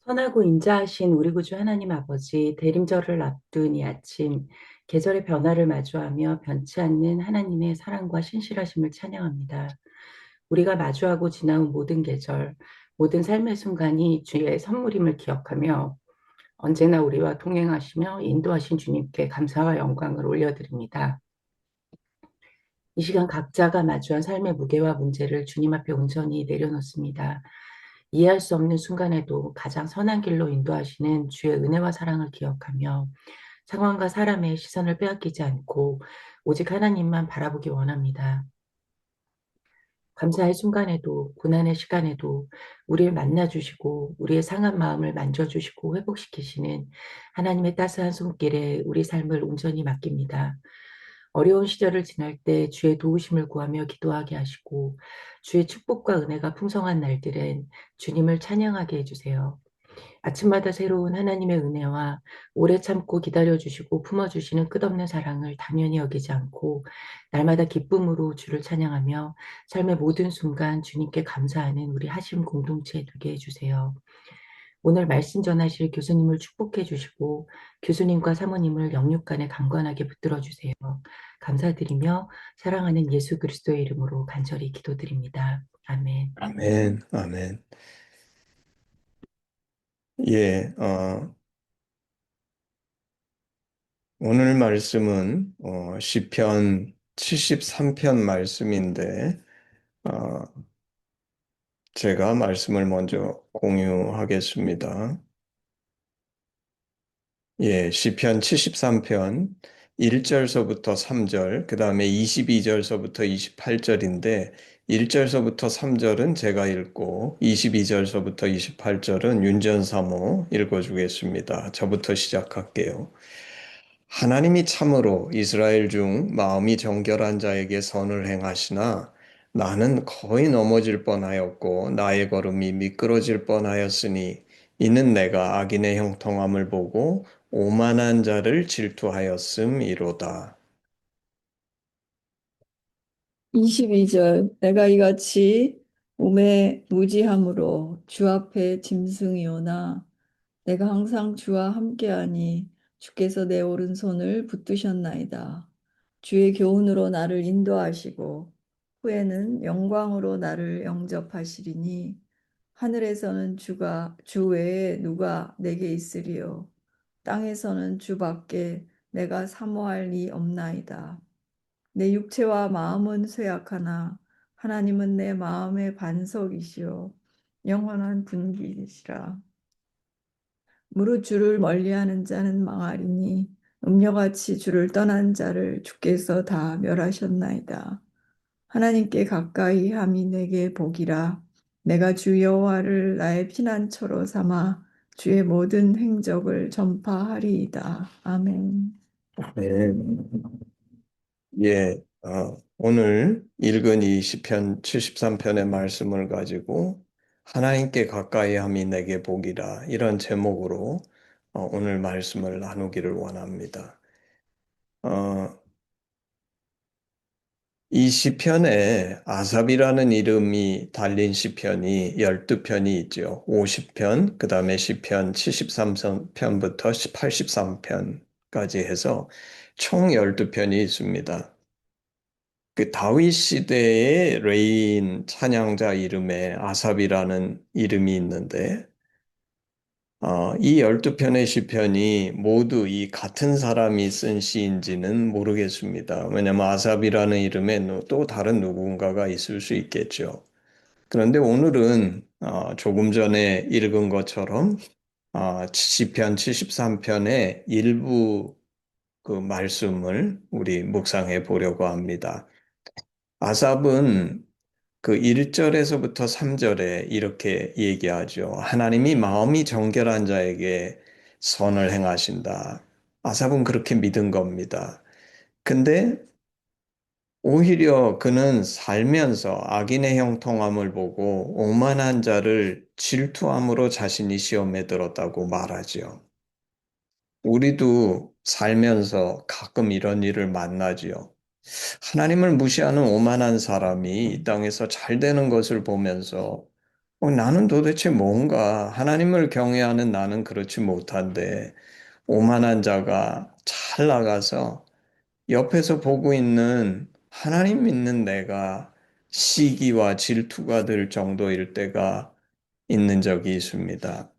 선하고 인자하신 우리 구주 하나님 아버지, 대림절을 앞둔 이 아침, 계절의 변화를 마주하며 변치 않는 하나님의 사랑과 신실하심을 찬양합니다. 우리가 마주하고 지나온 모든 계절, 모든 삶의 순간이 주의 선물임을 기억하며 언제나 우리와 동행하시며 인도하신 주님께 감사와 영광을 올려드립니다. 이 시간 각자가 마주한 삶의 무게와 문제를 주님 앞에 온전히 내려놓습니다. 이해할 수 없는 순간에도 가장 선한 길로 인도하시는 주의 은혜와 사랑을 기억하며 상황과 사람의 시선을 빼앗기지 않고 오직 하나님만 바라보기 원합니다. 감사의 순간에도 고난의 시간에도 우리를 만나주시고 우리의 상한 마음을 만져주시고 회복시키시는 하나님의 따스한 손길에 우리 삶을 온전히 맡깁니다. 어려운 시절을 지날 때 주의 도우심을 구하며 기도하게 하시고 주의 축복과 은혜가 풍성한 날들엔 주님을 찬양하게 해주세요. 아침마다 새로운 하나님의 은혜와 오래 참고 기다려주시고 품어주시는 끝없는 사랑을 당연히 여기지 않고 날마다 기쁨으로 주를 찬양하며 삶의 모든 순간 주님께 감사하는 우리 하심 공동체 되게 해주세요. 오늘 말씀 전하실 교수님을 축복해 주시고 교수님과 사모님을 영육간에 강건하게 붙들어 주세요. 감사드리며 사랑하는 예수 그리스도의 이름으로 간절히 기도드립니다. 아멘. 아멘, 아멘. 예, 오늘 말씀은 시편 73편 말씀인데, 어, 제가 말씀을 먼저 공유하겠습니다. 예, 시편 73편 1절서부터 3절, 그 다음에 22절서부터 28절인데, 1절서부터 3절은 제가 읽고, 22절서부터 28절은 윤전사모 읽어주겠습니다. 저부터 시작할게요. 하나님이 참으로 이스라엘 중 마음이 정결한 자에게 선을 행하시나 나는 거의 넘어질 뻔하였고 나의 걸음이 미끄러질 뻔하였으니 이는 내가 악인의 형통함을 보고 오만한 자를 질투하였음이로다. 22절 내가 이같이 몸에 무지함으로 주 앞에 짐승이오나 내가 항상 주와 함께하니 주께서 내 오른손을 붙드셨나이다. 주의 교훈으로 나를 인도하시고 후에는 영광으로 나를 영접하시리니 하늘에서는 주 외에 누가 내게 있으리요 땅에서는 주밖에 내가 사모할 리 없나이다. 내 육체와 마음은 쇠약하나 하나님은 내 마음의 반석이시요 영원한 분기시라. 무릇 주를 멀리하는 자는 망하리니 음녀같이 주를 떠난 자를 주께서 다 멸하셨나이다. 하나님께 가까이 함이 내게 복이라. 내가 주 여호와를 나의 피난처로 삼아 주의 모든 행적을 전파하리이다. 아멘. 네. 예, 오늘 읽은 이 시편 73편의 말씀을 가지고 하나님께 가까이 함이 내게 복이라 이런 제목으로 오늘 말씀을 나누기를 원합니다. 어, 이 시편에 아삽이라는 이름이 달린 시편이 12편이 있죠. 50편, 그 다음에 시편 73편부터 83편까지 해서 총 12편이 있습니다. 그 다윗 시대의 레인 찬양자 이름에 아삽이라는 이름이 있는데 이 12편의 시편이 모두 이 같은 사람이 쓴 시인지는 모르겠습니다. 왜냐하면 아삽이라는 이름에 또 다른 누군가가 있을 수 있겠죠. 그런데 오늘은 조금 전에 읽은 것처럼 시편 73편의 일부 그 말씀을 우리 묵상해 보려고 합니다. 아삽은 그 1절에서부터 3절에 이렇게 얘기하죠. 하나님이 마음이 정결한 자에게 선을 행하신다. 아삽은 그렇게 믿은 겁니다. 근데 오히려 그는 살면서 악인의 형통함을 보고 오만한 자를 질투함으로 자신이 시험에 들었다고 말하죠. 우리도 살면서 가끔 이런 일을 만나지요. 하나님을 무시하는 오만한 사람이 이 땅에서 잘 되는 것을 보면서 나는 도대체 뭔가 하나님을 경외하는 나는 그렇지 못한데 오만한 자가 잘 나가서 옆에서 보고 있는 하나님 믿는 내가 시기와 질투가 들 정도일 때가 있는 적이 있습니다.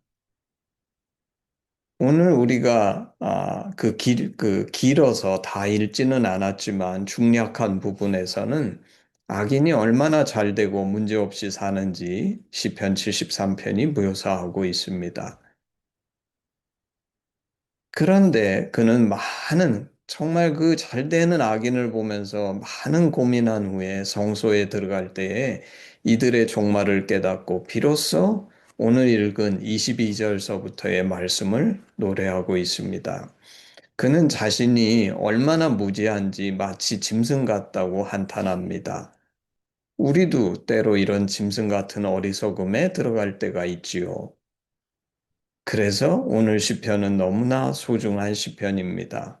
오늘 우리가 길어서 다 읽지는 않았지만 중략한 부분에서는 악인이 얼마나 잘 되고 문제없이 사는지 시편 73편이 묘사하고 있습니다. 그런데 그는 정말 그 잘 되는 악인을 보면서 많은 고민한 후에 성소에 들어갈 때에 이들의 종말을 깨닫고 비로소 오늘 읽은 22절서부터의 말씀을 노래하고 있습니다. 그는 자신이 얼마나 무지한지 마치 짐승 같다고 한탄합니다. 우리도 때로 이런 짐승 같은 어리석음에 들어갈 때가 있지요. 그래서 오늘 시편은 너무나 소중한 시편입니다.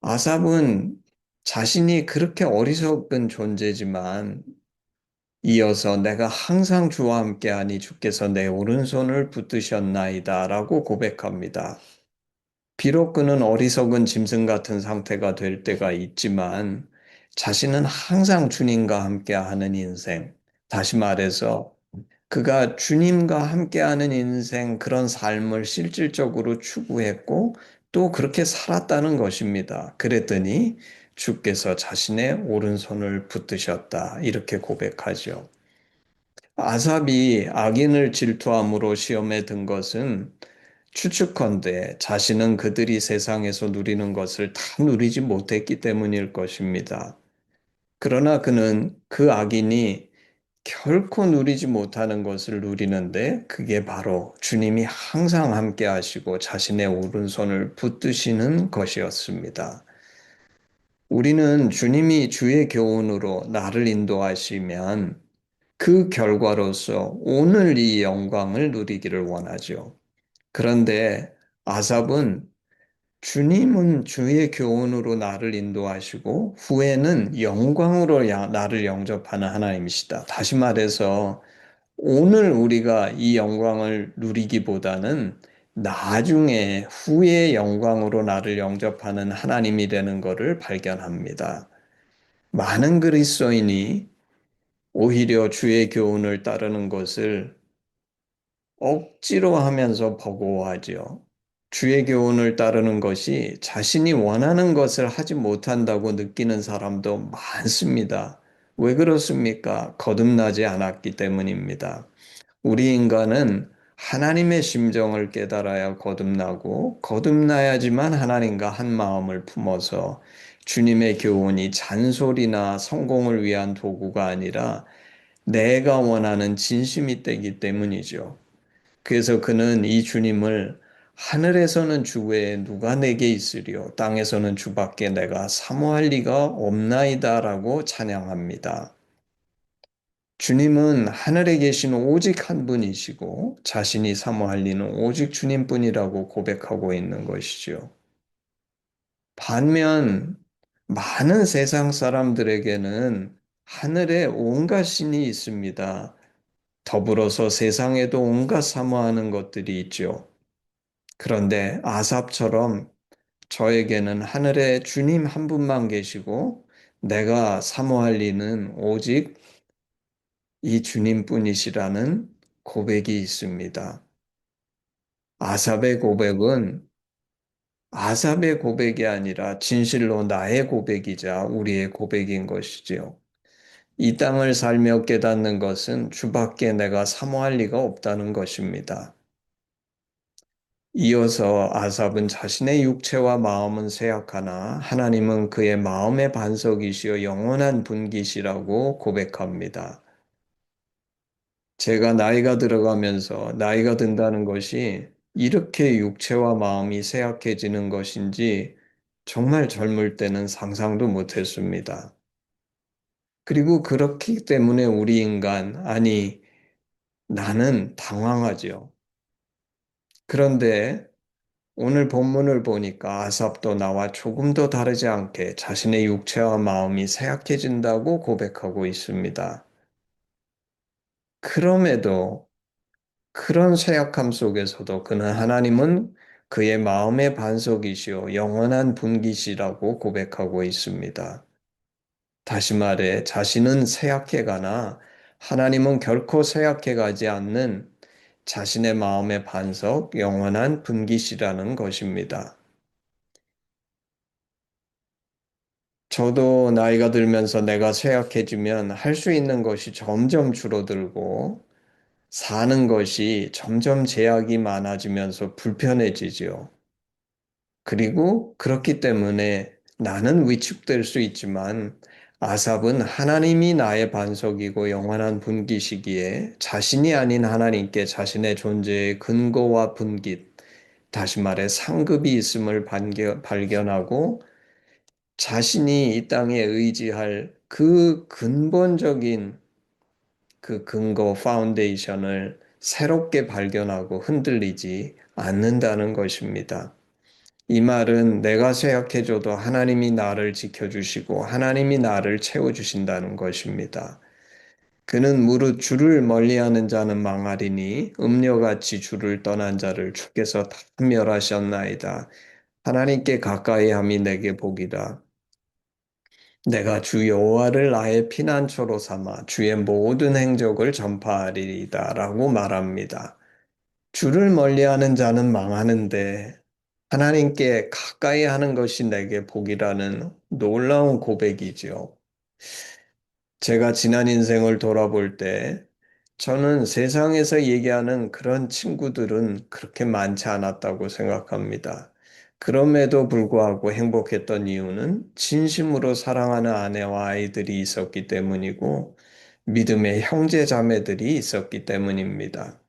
아삽은 자신이 그렇게 어리석은 존재지만 이어서 내가 항상 주와 함께하니 주께서 내 오른손을 붙드셨나이다 라고 고백합니다. 비록 그는 어리석은 짐승 같은 상태가 될 때가 있지만 자신은 항상 주님과 함께하는 인생, 다시 말해서 그가 주님과 함께하는 인생 그런 삶을 실질적으로 추구했고 또 그렇게 살았다는 것입니다. 그랬더니 주께서 자신의 오른손을 붙드셨다. 이렇게 고백하죠. 아삽이 악인을 질투함으로 시험에 든 것은 추측컨대 자신은 그들이 세상에서 누리는 것을 다 누리지 못했기 때문일 것입니다. 그러나 그는 그 악인이 결코 누리지 못하는 것을 누리는데 그게 바로 주님이 항상 함께 하시고 자신의 오른손을 붙드시는 것이었습니다. 우리는 주님이 주의 교훈으로 나를 인도하시면 그 결과로서 오늘 이 영광을 누리기를 원하죠. 그런데 아삽은 주님은 주의 교훈으로 나를 인도하시고 후에는 영광으로 나를 영접하는 하나님이시다. 다시 말해서 오늘 우리가 이 영광을 누리기보다는 나중에 후에 영광으로 나를 영접하는 하나님이 되는 것을 발견합니다. 많은 그리스도인이 오히려 주의 교훈을 따르는 것을 억지로 하면서 버거워하지요. 주의 교훈을 따르는 것이 자신이 원하는 것을 하지 못한다고 느끼는 사람도 많습니다. 왜 그렇습니까? 거듭나지 않았기 때문입니다. 우리 인간은 하나님의 심정을 깨달아야 거듭나고 거듭나야지만 하나님과 한 마음을 품어서 주님의 교훈이 잔소리나 성공을 위한 도구가 아니라 내가 원하는 진심이 되기 때문이죠. 그래서 그는 이 주님을 하늘에서는 주 외에 누가 내게 있으리요 땅에서는 주밖에 내가 사모할 리가 없나이다라고 찬양합니다. 주님은 하늘에 계신 오직 한 분이시고 자신이 사모할 리는 오직 주님뿐이라고 고백하고 있는 것이죠. 반면 많은 세상 사람들에게는 하늘에 온갖 신이 있습니다. 더불어서 세상에도 온갖 사모하는 것들이 있죠. 그런데 아삽처럼 저에게는 하늘에 주님 한 분만 계시고 내가 사모할 이는 오직 이 주님뿐이시라는 고백이 있습니다. 아삽의 고백은 아삽의 고백이 아니라 진실로 나의 고백이자 우리의 고백인 것이지요. 이 땅을 살며 깨닫는 것은 주밖에 내가 사모할 리가 없다는 것입니다. 이어서 아삽은 자신의 육체와 마음은 쇠약하나 하나님은 그의 마음의 반석이시여 영원한 분기시라고 고백합니다. 제가 나이가 들어가면서 나이가 든다는 것이 이렇게 육체와 마음이 쇠약해지는 것인지 정말 젊을 때는 상상도 못했습니다. 그리고 그렇기 때문에 우리 인간, 아니, 나는 당황하죠. 그런데 오늘 본문을 보니까 아삽도 나와 조금도 다르지 않게 자신의 육체와 마음이 쇠약해진다고 고백하고 있습니다. 그럼에도 그런 쇠약함 속에서도 그는 하나님은 그의 마음의 반석이시요 영원한 분기시라고 고백하고 있습니다. 다시 말해 자신은 쇠약해가나 하나님은 결코 쇠약해가지 않는 자신의 마음의 반석, 영원한 분기시라는 것입니다. 저도 나이가 들면서 내가 쇠약해지면 할 수 있는 것이 점점 줄어들고 사는 것이 점점 제약이 많아지면서 불편해지지요. 그리고 그렇기 때문에 나는 위축될 수 있지만 아삽은 하나님이 나의 반석이고 영원한 분기시기에 자신이 아닌 하나님께 자신의 존재의 근거와 분깃, 다시 말해 상급이 있음을 발견하고 자신이 이 땅에 의지할 그 근본적인 그 근거 파운데이션을 새롭게 발견하고 흔들리지 않는다는 것입니다. 이 말은 내가 쇠약해져도 하나님이 나를 지켜주시고 하나님이 나를 채워주신다는 것입니다. 그는 무릇 주를 멀리하는 자는 망하리니 음녀같이 주를 떠난 자를 주께서 다 멸하셨나이다. 하나님께 가까이 함이 내게 복이라. 내가 주 여호와를 나의 피난처로 삼아 주의 모든 행적을 전파하리이다 라고 말합니다. 주를 멀리하는 자는 망하는데 하나님께 가까이 하는 것이 내게 복이라는 놀라운 고백이지요. 제가 지난 인생을 돌아볼 때 저는 세상에서 얘기하는 그런 친구들은 그렇게 많지 않았다고 생각합니다. 그럼에도 불구하고 행복했던 이유는 진심으로 사랑하는 아내와 아이들이 있었기 때문이고 믿음의 형제 자매들이 있었기 때문입니다.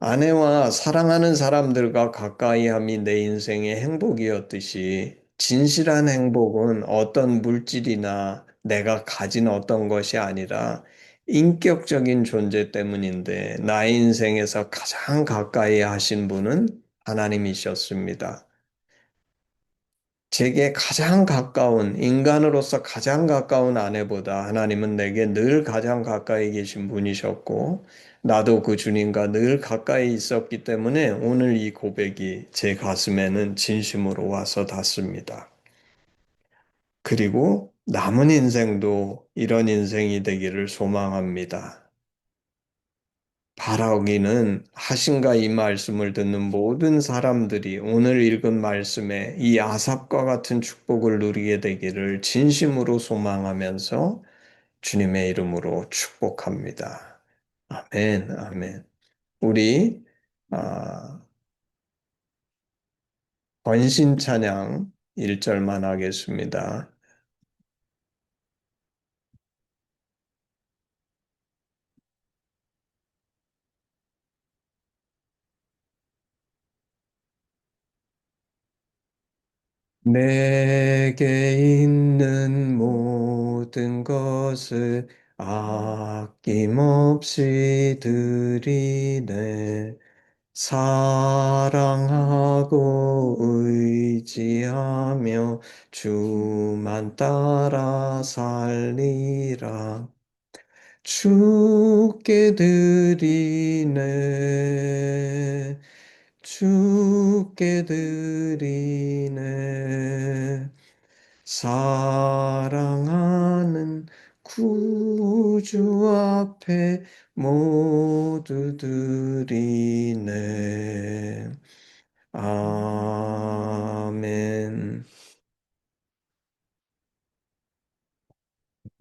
아내와 사랑하는 사람들과 가까이 함이 내 인생의 행복이었듯이 진실한 행복은 어떤 물질이나 내가 가진 어떤 것이 아니라 인격적인 존재 때문인데 나의 인생에서 가장 가까이 하신 분은 하나님이셨습니다. 제게 가장 가까운, 인간으로서 가장 가까운 아내보다 하나님은 내게 늘 가장 가까이 계신 분이셨고, 나도 그 주님과 늘 가까이 있었기 때문에 오늘 이 고백이 제 가슴에는 진심으로 와서 닿습니다. 그리고 남은 인생도 이런 인생이 되기를 소망합니다. 바라기는 하신가 이 말씀을 듣는 모든 사람들이 오늘 읽은 말씀에 이 아삽과 같은 축복을 누리게 되기를 진심으로 소망하면서 주님의 이름으로 축복합니다. 아멘, 아멘. 우리 아, 번신 찬양 1절만 하겠습니다. 내게 있는 모든 것을 아낌없이 드리네. 사랑하고 의지하며 주만 따라 살리라. 주께 드리네. 주께 드리네. 사랑하는 구주 앞에 모두 드리네. 아멘.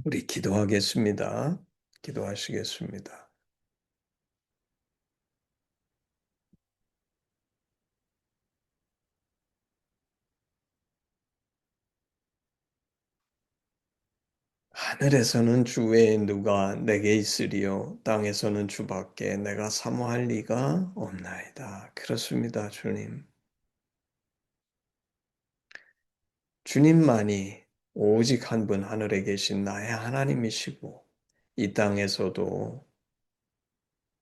우리 기도하겠습니다. 기도하시겠습니다. 하늘에서는 주 외에 누가 내게 있으리요 땅에서는 주밖에 내가 사모할 리가 없나이다. 그렇습니다, 주님. 주님만이 오직 한 분 하늘에 계신 나의 하나님이시고 이 땅에서도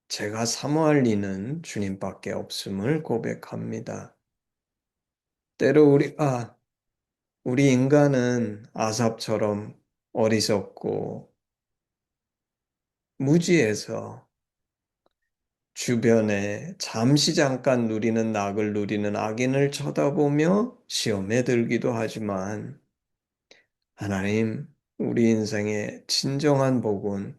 제가 사모할 이는 주님밖에 없음을 고백합니다. 때로 우리 인간은 아삽처럼 어리석고 무지해서 주변에 잠시 잠깐 누리는 낙을 누리는 악인을 쳐다보며 시험에 들기도 하지만 하나님, 우리 인생의 진정한 복은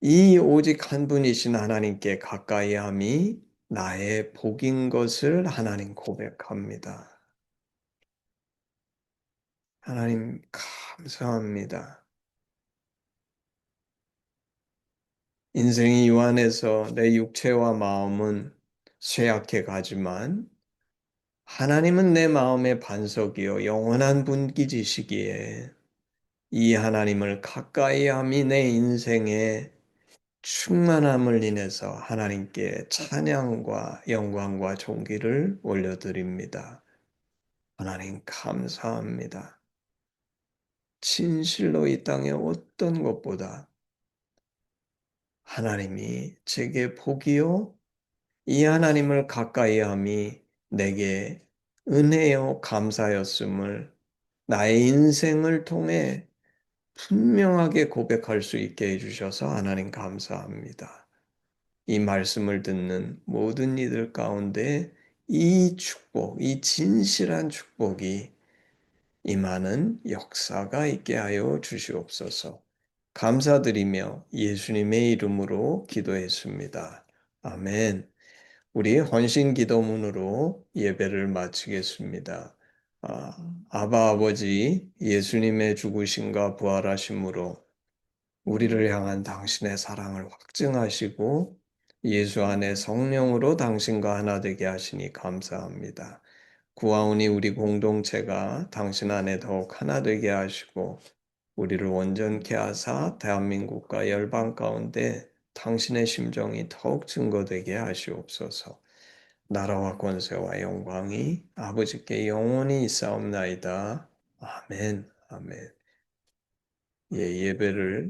이 오직 한 분이신 하나님께 가까이 함이 나의 복인 것을 하나님 고백합니다. 하나님 감사합니다. 인생이 유한해서 내 육체와 마음은 쇠약해 가지만 하나님은 내 마음의 반석이요 영원한 분기지시기에 이 하나님을 가까이 함이 내 인생의 충만함을 인해서 하나님께 찬양과 영광과 존귀를 올려드립니다. 하나님 감사합니다. 진실로 이 땅의 어떤 것보다 하나님이 제게 복이요 이 하나님을 가까이 함이 내게 은혜요 감사였음을 나의 인생을 통해 분명하게 고백할 수 있게 해주셔서 하나님 감사합니다. 이 말씀을 듣는 모든 이들 가운데 이 축복, 이 진실한 축복이 임하는 역사가 있게 하여 주시옵소서. 감사드리며 예수님의 이름으로 기도했습니다. 아멘. 우리 헌신 기도문으로 예배를 마치겠습니다. 아바 아버지, 예수님의 죽으심과 부활하심으로 우리를 향한 당신의 사랑을 확증하시고 예수 안에 성령으로 당신과 하나 되게 하시니 감사합니다. 구하오니 우리 공동체가 당신 안에 더욱 하나 되게 하시고 우리를 온전케 하사 대한민국과 열방 가운데 당신의 심정이 더욱 증거되게 하시옵소서. 나라와 권세와 영광이 아버지께 영원히 있사옵나이다. 아멘. 아멘. 예배를